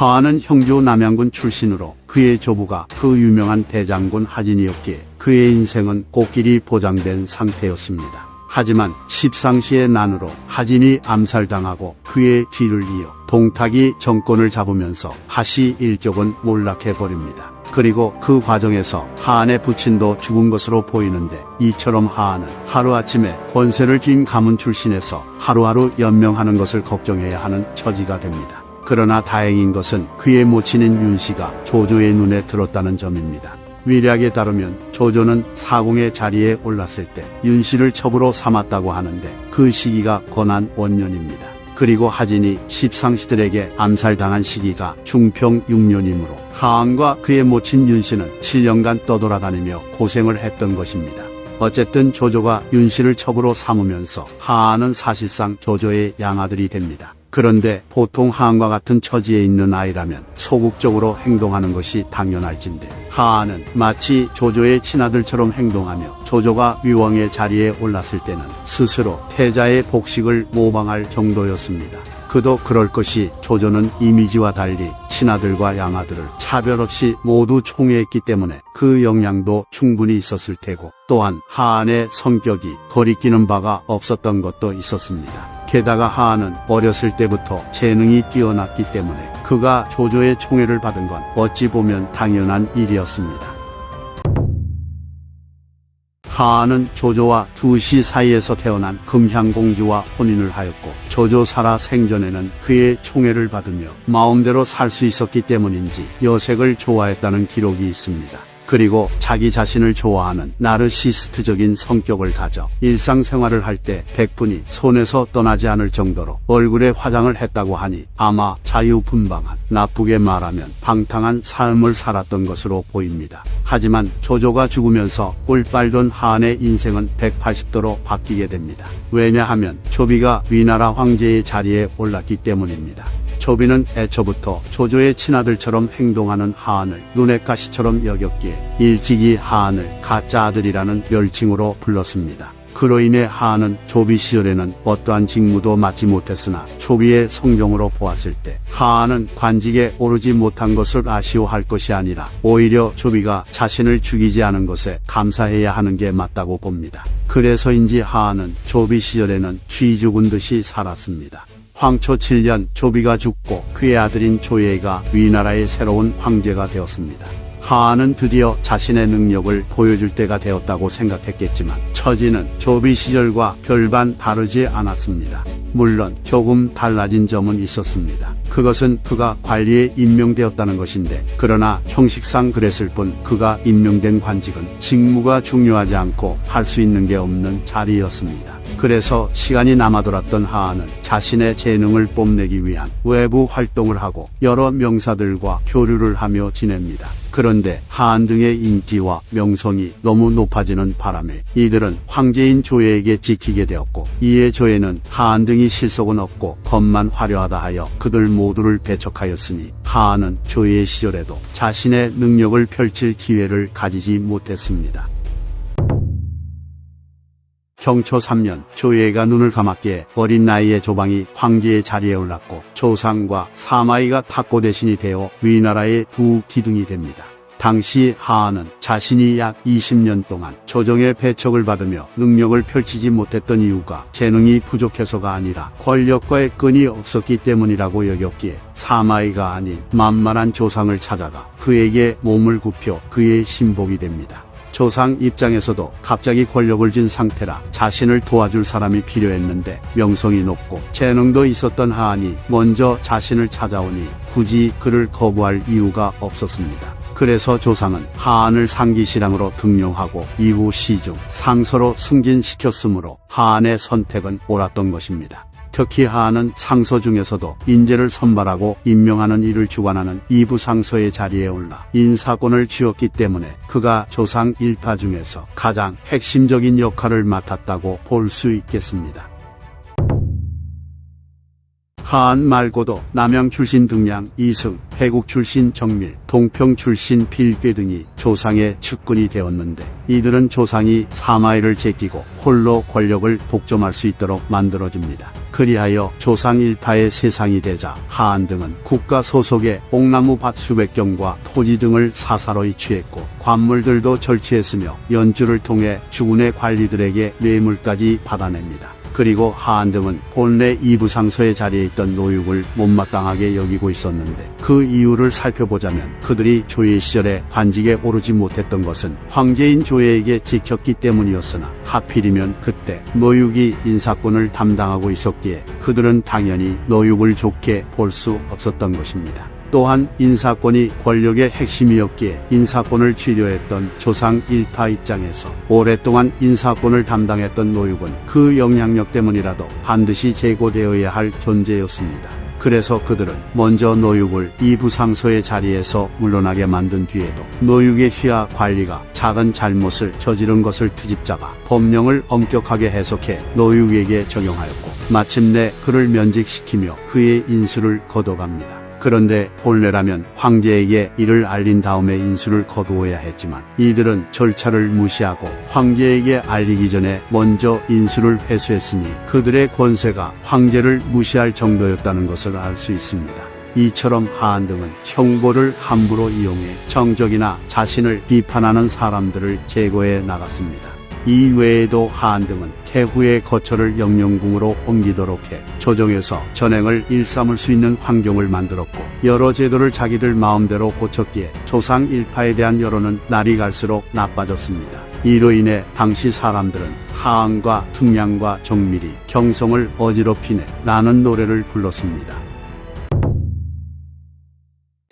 하한은 형주 남양군 출신으로 그의 조부가 그 유명한 대장군 하진이었기에 그의 인생은 꽃길이 보장된 상태였습니다. 하지만 십상시의 난으로 하진이 암살당하고 그의 뒤를 이어 동탁이 정권을 잡으면서 하시 일족은 몰락해버립니다. 그리고 그 과정에서 하한의 부친도 죽은 것으로 보이는데, 이처럼 하한은 하루아침에 권세를 쥔 가문 출신에서 하루하루 연명하는 것을 걱정해야 하는 처지가 됩니다. 그러나 다행인 것은 그의 모친인 윤씨가 조조의 눈에 들었다는 점입니다. 위략에 따르면 조조는 사공의 자리에 올랐을 때 윤씨를 첩으로 삼았다고 하는데, 그 시기가 건한 원년입니다. 그리고 하진이 십상시들에게 암살당한 시기가 중평 6년이므로 하한과 그의 모친 윤씨는 7년간 떠돌아다니며 고생을 했던 것입니다. 어쨌든 조조가 윤씨를 첩으로 삼으면서 하한은 사실상 조조의 양아들이 됩니다. 그런데 보통 하한과 같은 처지에 있는 아이라면 소극적으로 행동하는 것이 당연할진데, 하한은 마치 조조의 친아들처럼 행동하며 조조가 위왕의 자리에 올랐을 때는 스스로 태자의 복식을 모방할 정도였습니다. 그도 그럴 것이, 조조는 이미지와 달리 친아들과 양아들을 차별 없이 모두 총애했기 때문에 그 영향도 충분히 있었을 테고, 또한 하한의 성격이 거리끼는 바가 없었던 것도 있었습니다. 게다가 하한은 어렸을 때부터 재능이 뛰어났기 때문에 그가 조조의 총애를 받은 건 어찌 보면 당연한 일이었습니다. 하한은 조조와 두시 사이에서 태어난 금향공주와 혼인을 하였고, 조조 살아 생전에는 그의 총애를 받으며 마음대로 살 수 있었기 때문인지 여색을 좋아했다는 기록이 있습니다. 그리고 자기 자신을 좋아하는 나르시스트적인 성격을 가져 일상생활을 할 때 백분이 손에서 떠나지 않을 정도로 얼굴에 화장을 했다고 하니, 아마 자유분방한, 나쁘게 말하면 방탕한 삶을 살았던 것으로 보입니다. 하지만 조조가 죽으면서 꿀 빨던 하한의 인생은 180도로 바뀌게 됩니다. 왜냐하면 조비가 위나라 황제의 자리에 올랐기 때문입니다. 조비는 애초부터 조조의 친아들처럼 행동하는 하한을 눈엣 가시처럼 여겼기에 일찍이 하한을 가짜 아들이라는 별칭으로 불렀습니다. 그로 인해 하한은 조비 시절에는 어떠한 직무도 맡지 못했으나 조비의 성정으로 보았을 때 하한은 관직에 오르지 못한 것을 아쉬워할 것이 아니라 오히려 조비가 자신을 죽이지 않은 것에 감사해야 하는 게 맞다고 봅니다. 그래서인지 하한은 조비 시절에는 쥐 죽은 듯이 살았습니다. 황초 7년 조비가 죽고 그의 아들인 조예가 위나라의 새로운 황제가 되었습니다. 하한은 드디어 자신의 능력을 보여줄 때가 되었다고 생각했겠지만 처지는 조비 시절과 별반 다르지 않았습니다. 물론 조금 달라진 점은 있었습니다. 그것은 그가 관리에 임명되었다는 것인데, 그러나 형식상 그랬을 뿐 그가 임명된 관직은 직무가 중요하지 않고 할 수 있는 게 없는 자리였습니다. 그래서 시간이 남아돌았던 하한은 자신의 재능을 뽐내기 위한 외부 활동을 하고 여러 명사들과 교류를 하며 지냅니다. 그런데 하한 등의 인기와 명성이 너무 높아지는 바람에 이들은 황제인 조예에게 지키게 되었고, 이에 조예는 하한 등이 실속은 없고 겉만 화려하다 하여 그들 모두를 배척하였으니, 하한은 조예 시절에도 자신의 능력을 펼칠 기회를 가지지 못했습니다. 경초 3년 조예가 눈을 감았기에 어린 나이에 조방이 황제의 자리에 올랐고, 조상과 사마이가 탁고 대신이 되어 위나라의 두 기둥이 됩니다. 당시 하한은 자신이 약 20년 동안 조정의 배척을 받으며 능력을 펼치지 못했던 이유가 재능이 부족해서가 아니라 권력과의 끈이 없었기 때문이라고 여겼기에, 사마이가 아닌 만만한 조상을 찾아가 그에게 몸을 굽혀 그의 신복이 됩니다. 조상 입장에서도 갑자기 권력을 쥔 상태라 자신을 도와줄 사람이 필요했는데, 명성이 높고 재능도 있었던 하한이 먼저 자신을 찾아오니 굳이 그를 거부할 이유가 없었습니다. 그래서 조상은 하한을 상기시랑으로 등용하고 이후 시중, 상서로 승진시켰으므로 하한의 선택은 옳았던 것입니다. 특히 하한은 상서 중에서도 인재를 선발하고 임명하는 일을 주관하는 이부상서의 자리에 올라 인사권을 쥐었기 때문에 그가 조상 일파 중에서 가장 핵심적인 역할을 맡았다고 볼 수 있겠습니다. 하한 말고도 남양 출신 등량, 이승, 해국 출신 정밀, 동평 출신 필괴 등이 조상의 측근이 되었는데, 이들은 조상이 사마이를 제끼고 홀로 권력을 독점할 수 있도록 만들어줍니다. 그리하여 조상 일파의 세상이 되자 하한 등은 국가 소속의 옥나무밭 수백 경과 토지 등을 사사로이 취했고 관물들도 절취했으며 연주를 통해 주군의 관리들에게 뇌물까지 받아냅니다. 그리고 하한 등은 본래 이부상서의 자리에 있던 노육을 못마땅하게 여기고 있었는데 그 이유를 살펴보자면 그들이 조예 시절에 관직에 오르지 못했던 것은 황제인 조예에게 지켰기 때문이었으나 하필이면 그때 노육이 인사권을 담당하고 있었기에 그들은 당연히 노육을 좋게 볼 수 없었던 것입니다. 또한 인사권이 권력의 핵심이었기에 인사권을 취려했던 조상 일파 입장에서 오랫동안 인사권을 담당했던 노육은 그 영향력 때문이라도 반드시 제거되어야 할 존재였습니다. 그래서 그들은 먼저 노육을 이부상소의 자리에서 물러나게 만든 뒤에도 노육의 휘하 관리가 작은 잘못을 저지른 것을 트집잡아 법령을 엄격하게 해석해 노육에게 적용하였고 마침내 그를 면직시키며 그의 인수를 거둬갑니다. 그런데 본래라면 황제에게 이를 알린 다음에 인수를 거두어야 했지만 이들은 절차를 무시하고 황제에게 알리기 전에 먼저 인수를 회수했으니 그들의 권세가 황제를 무시할 정도였다는 것을 알 수 있습니다. 이처럼 하한 등은 형벌을 함부로 이용해 정적이나 자신을 비판하는 사람들을 제거해 나갔습니다. 이 외에도 하한 등은 태후의 거처를 영령궁으로 옮기도록 해 조정에서 전행을 일삼을 수 있는 환경을 만들었고 여러 제도를 자기들 마음대로 고쳤기에 조상 일파에 대한 여론은 날이 갈수록 나빠졌습니다. 이로 인해 당시 사람들은 하한과 등량과 정밀이 경성을 어지럽히네 라는 노래를 불렀습니다.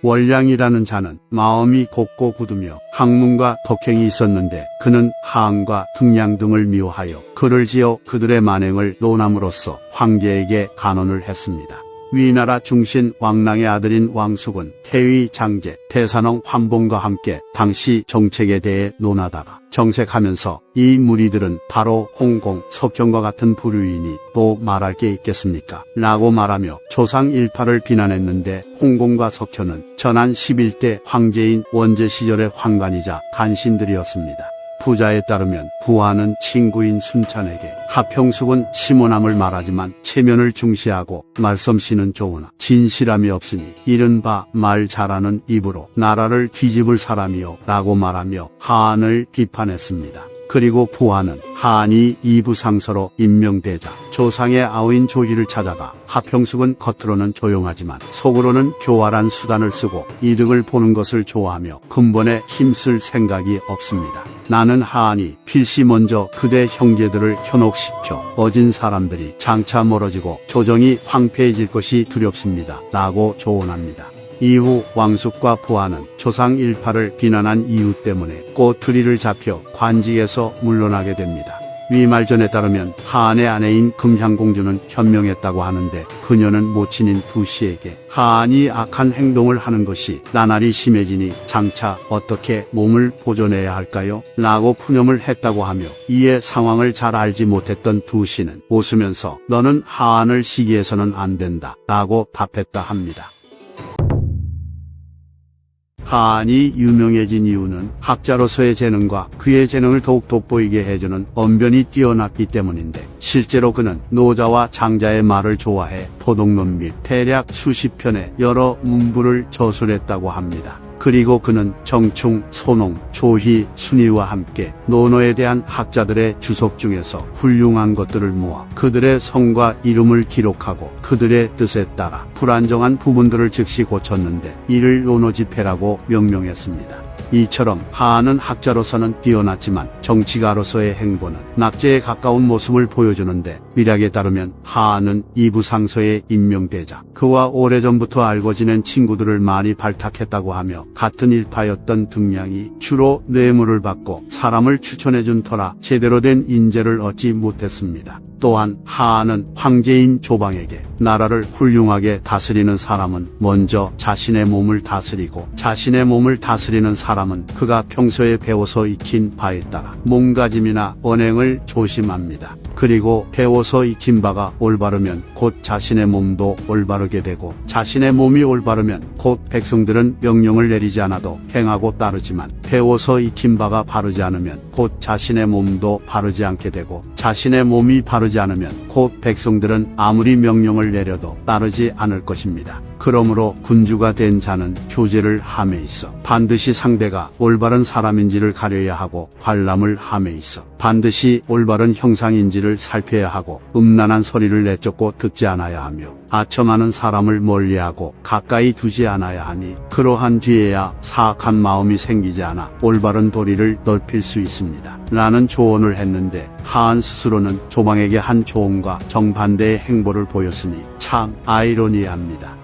월량이라는 자는 마음이 곱고 굳으며 학문과 덕행이 있었는데 그는 하한과 등량 등을 미워하여 글을 지어 그들의 만행을 논함으로써 황제에게 간언을 했습니다. 위나라 중신 왕랑의 아들인 왕숙은 태위 장제, 대산왕 환봉과 함께 당시 정책에 대해 논하다가 정색하면서 이 무리들은 바로 홍공, 석경과 같은 부류이니 또 말할 게 있겠습니까? 라고 말하며 조상 일파를 비난했는데 홍공과 석현은 전한 11대 황제인 원제 시절의 황관이자 간신들이었습니다. 부자에 따르면 부하는 친구인 순찬에게, 하평숙은 시문함을 말하지만 체면을 중시하고 말솜씨는 좋으나 진실함이 없으니 이른바 말 잘하는 입으로 나라를 뒤집을 사람이요 라고 말하며 하한을 비판했습니다. 그리고 부하는 하한이 이부상서로 임명되자 조상의 아우인 조희를 찾아가 하평숙은 겉으로는 조용하지만 속으로는 교활한 수단을 쓰고 이득을 보는 것을 좋아하며 근본에 힘쓸 생각이 없습니다. 나는 하한이 필시 먼저 그대 형제들을 현혹시켜 어진 사람들이 장차 멀어지고 조정이 황폐해질 것이 두렵습니다. 라고 조언합니다. 이후 왕숙과 부하는 조상 일파를 비난한 이유 때문에 꼬투리를 잡혀 관직에서 물러나게 됩니다. 위말전에 따르면 하한의 아내인 금향공주는 현명했다고 하는데 그녀는 모친인 두씨에게 하한이 악한 행동을 하는 것이 나날이 심해지니 장차 어떻게 몸을 보존해야 할까요? 라고 푸념을 했다고 하며 이에 상황을 잘 알지 못했던 두씨는 웃으면서 너는 하한을 시기해서는 안 된다 라고 답했다 합니다. 하한이 유명해진 이유는 학자로서의 재능과 그의 재능을 더욱 돋보이게 해주는 언변이 뛰어났기 때문인데 실제로 그는 노자와 장자의 말을 좋아해 도덕론 및 대략 수십 편의 여러 문부를 저술했다고 합니다. 그리고 그는 정충, 손홍, 조희, 순이와 함께 논어에 대한 학자들의 주석 중에서 훌륭한 것들을 모아 그들의 성과 이름을 기록하고 그들의 뜻에 따라 불안정한 부분들을 즉시 고쳤는데 이를 논어집회라고 명명했습니다. 이처럼 하한은 학자로서는 뛰어났지만 정치가로서의 행보는 낙제에 가까운 모습을 보여주는데 밀약에 따르면 하한은 이부상서에 임명되자 그와 오래전부터 알고 지낸 친구들을 많이 발탁했다고 하며 같은 일파였던 등량이 주로 뇌물을 받고 사람을 추천해준 터라 제대로 된 인재를 얻지 못했습니다. 또한 하한은 황제인 조방에게 나라를 훌륭하게 다스리는 사람은 먼저 자신의 몸을 다스리고 자신의 몸을 다스리는 사람은 그가 평소에 배워서 익힌 바에 따라 몸가짐이나 언행을 조심합니다. 그리고 배워서 익힌 바가 올바르면 곧 자신의 몸도 올바르게 되고 자신의 몸이 올바르면 곧 백성들은 명령을 내리지 않아도 행하고 따르지만 배워서 익힌 바가 바르지 않으면 곧 자신의 몸도 바르지 않게 되고 자신의 몸이 바르지 않으면 곧 백성들은 아무리 명령을 내려도 따르지 않을 것입니다. 그러므로 군주가 된 자는 교제를 함에 있어 반드시 상대가 올바른 사람인지를 가려야 하고 관람을 함에 있어 반드시 올바른 형상인지를 살펴야 하고 음란한 소리를 내쫓고 듣지 않아야 하며 아첨하는 사람을 멀리하고 가까이 두지 않아야 하니 그러한 뒤에야 사악한 마음이 생기지 않아 올바른 도리를 넓힐 수 있습니다. 라는 조언을 했는데 하한 스스로는 조방에게 한 조언과 정반대의 행보를 보였으니 참 아이러니합니다.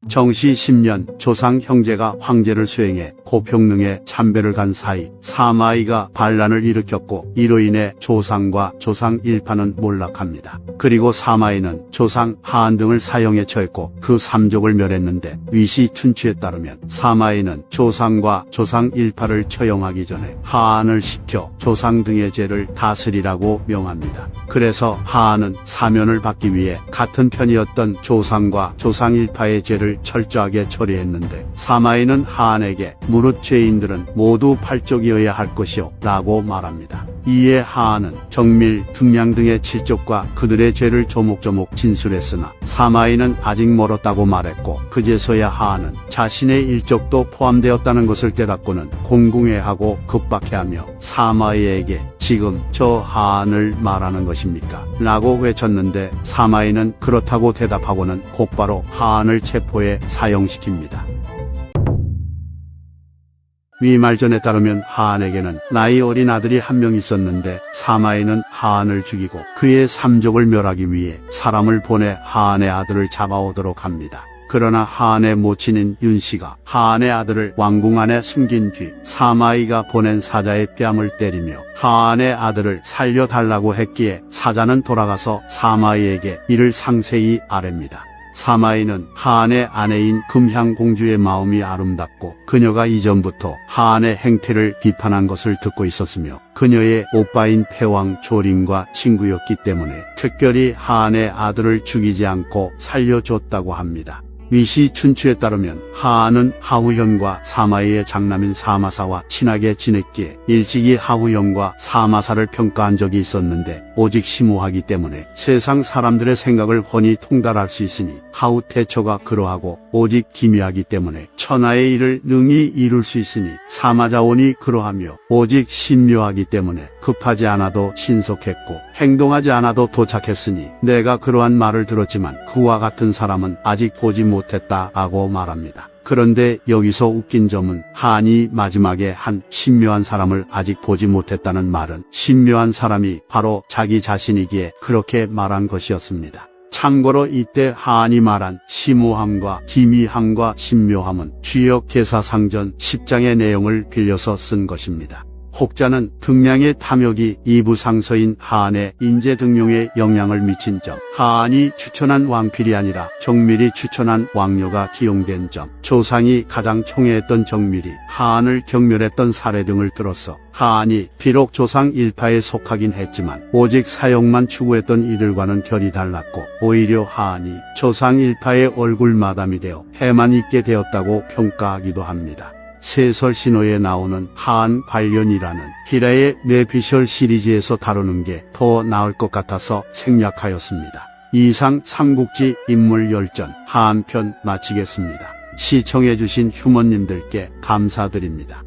정시 10년 조상 형제가 황제를 수행해 고평릉에 참배를 간 사이 사마이가 반란을 일으켰고 이로 인해 조상과 조상 일파는 몰락합니다. 그리고 사마이는 조상 하한 등을 사형에 처했고 그 삼족을 멸했는데 위시 춘추에 따르면 사마이는 조상과 조상 일파를 처형하기 전에 하한을 시켜 조상 등의 죄를 다스리라고 명합니다. 그래서 하한은 사면을 받기 위해 같은 편이었던 조상과 조상 일파의 죄를 철저하게 처리했는데 사마이는 하한에게 무릇 죄인들은 모두 팔족이어야 할 것이요 라고 말합니다. 이에 하한은 정밀, 등량 등의 칠족과 그들의 죄를 조목조목 진술했으나 사마이는 아직 멀었다고 말했고 그제서야 하한은 자신의 일족도 포함되었다는 것을 깨닫고는 공궁회하고 급박해하며 사마이에게 지금 저 하한을 말하는 것입니까? 라고 외쳤는데 사마이는 그렇다고 대답하고는 곧바로 하한을 체포해 사형시킵니다. 위 말전에 따르면 하한에게는 나이 어린 아들이 한 명 있었는데 사마이는 하한을 죽이고 그의 삼족을 멸하기 위해 사람을 보내 하한의 아들을 잡아오도록 합니다. 그러나 하한의 모친인 윤씨가 하한의 아들을 왕궁 안에 숨긴 뒤 사마이가 보낸 사자의 뺨을 때리며 하한의 아들을 살려달라고 했기에 사자는 돌아가서 사마이에게 이를 상세히 아뢰입니다. 사마이는 하한의 아내인 금향공주의 마음이 아름답고 그녀가 이전부터 하한의 행태를 비판한 것을 듣고 있었으며 그녀의 오빠인 패왕 조림과 친구였기 때문에 특별히 하한의 아들을 죽이지 않고 살려줬다고 합니다. 위시 춘추에 따르면 하한은 하후현과 사마이의 장남인 사마사와 친하게 지냈기에 일찍이 하후현과 사마사를 평가한 적이 있었는데 오직 심오하기 때문에 세상 사람들의 생각을 훤히 통달할 수 있으니 하후태초가 그러하고 오직 기미하기 때문에 천하의 일을 능히 이룰 수 있으니 사마자원이 그러하며 오직 신묘하기 때문에 급하지 않아도 신속했고 행동하지 않아도 도착했으니 내가 그러한 말을 들었지만 그와 같은 사람은 아직 보지 못했다라고 말합니다. 그런데 여기서 웃긴 점은 하한이 마지막에 한 신묘한 사람을 아직 보지 못했다는 말은 신묘한 사람이 바로 자기 자신이기에 그렇게 말한 것이었습니다. 참고로 이때 하한이 말한 심오함과 기미함과 신묘함은 주역계사상전 10장의 내용을 빌려서 쓴 것입니다. 혹자는 등량의 탐욕이 이부상서인 하한의 인재등용에 영향을 미친 점, 하한이 추천한 왕필이 아니라 정밀이 추천한 왕료가 기용된 점, 조상이 가장 총애했던 정밀이 하한을 경멸했던 사례 등을 들어서 하한이 비록 조상 일파에 속하긴 했지만 오직 사형만 추구했던 이들과는 결이 달랐고 오히려 하한이 조상 일파의 얼굴 마담이 되어 해만 있게 되었다고 평가하기도 합니다. 세설신호에 나오는 하한 관련이라는 히라의 내피셜 시리즈에서 다루는 게 더 나을 것 같아서 생략하였습니다. 이상 삼국지 인물열전 하한편 마치겠습니다. 시청해주신 휴머님들께 감사드립니다.